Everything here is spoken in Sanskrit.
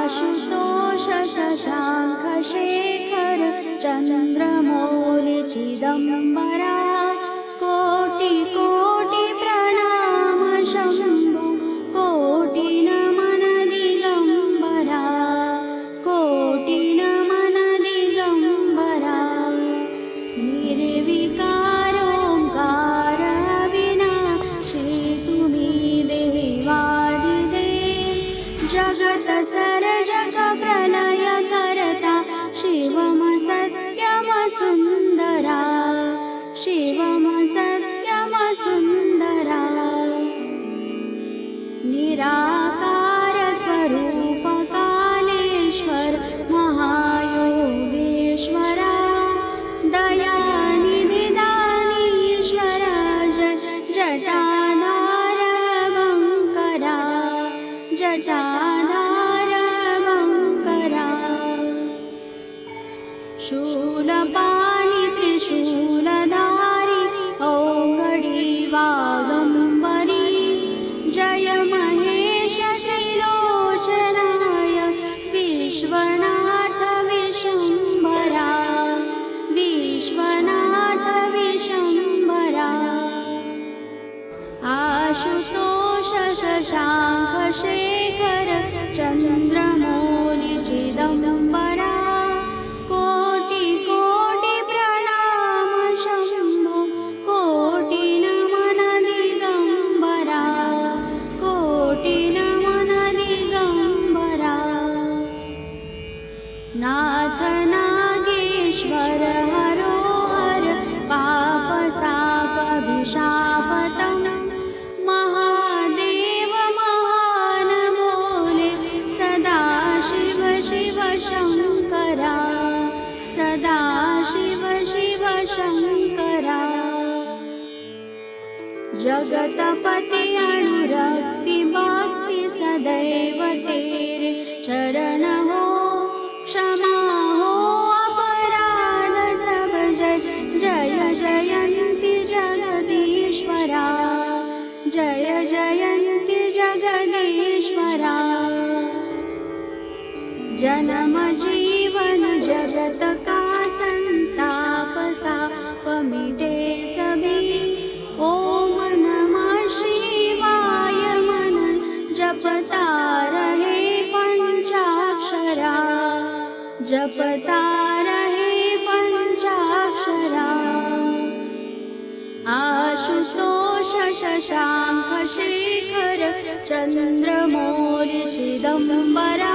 आशुतोष शशांक शेखर चंद्रमौली चिदंबरा कोटि कोटि प्रणाम शंभो कोटि नमन दिगंबरा कोटि नमन दिगंबरा निर्विकार ओंकार अविनाशी तुम्ही देवादिदेव जगत सर्जक प्रलय करता शिवम सत्यम सुंदरा शिवम सत्यम सुंदरा निराकार स्वरूप कालेश्वर महायोगेश्वरा दयानिधि दानीश्वर जटाधार वंकरा जटाधार वंकरा शूलपाणि त्रिशूलधारी औघडी वागंबरी जय महेश त्रिलोचनाय विश्वनाथ विशंभरा विश्वनाथ विशंभरा आशुतोष शशांक शेखर चंद्रमौली चिदंबरा कोटि कोटि प्रणाम शंभो कोटि नमन दिगंबरा कोटि नमन दिगंबरा नाथ नागेश्वर हरोहर पाप साप विशापतं महादेव महान बोले सदा शिव शिव शंकरा सदा शिव शिव शंकरा जगतपति अनुरक्ति भक्ति सदैव तेरे चरण हो क्षमा हो अपराध सब जय जय जयंती जगदीश्वरा जय जयंती जगदीश्वरा जन्म जीवन जगत का संताप ताप मिटे सभी ओम नमः शिवाय मन जपता रहे पंचाक्षरा जपता रहे पंचाक्षरा आशुतोष शशांक शेखर चंद्रमौली चिदंबरा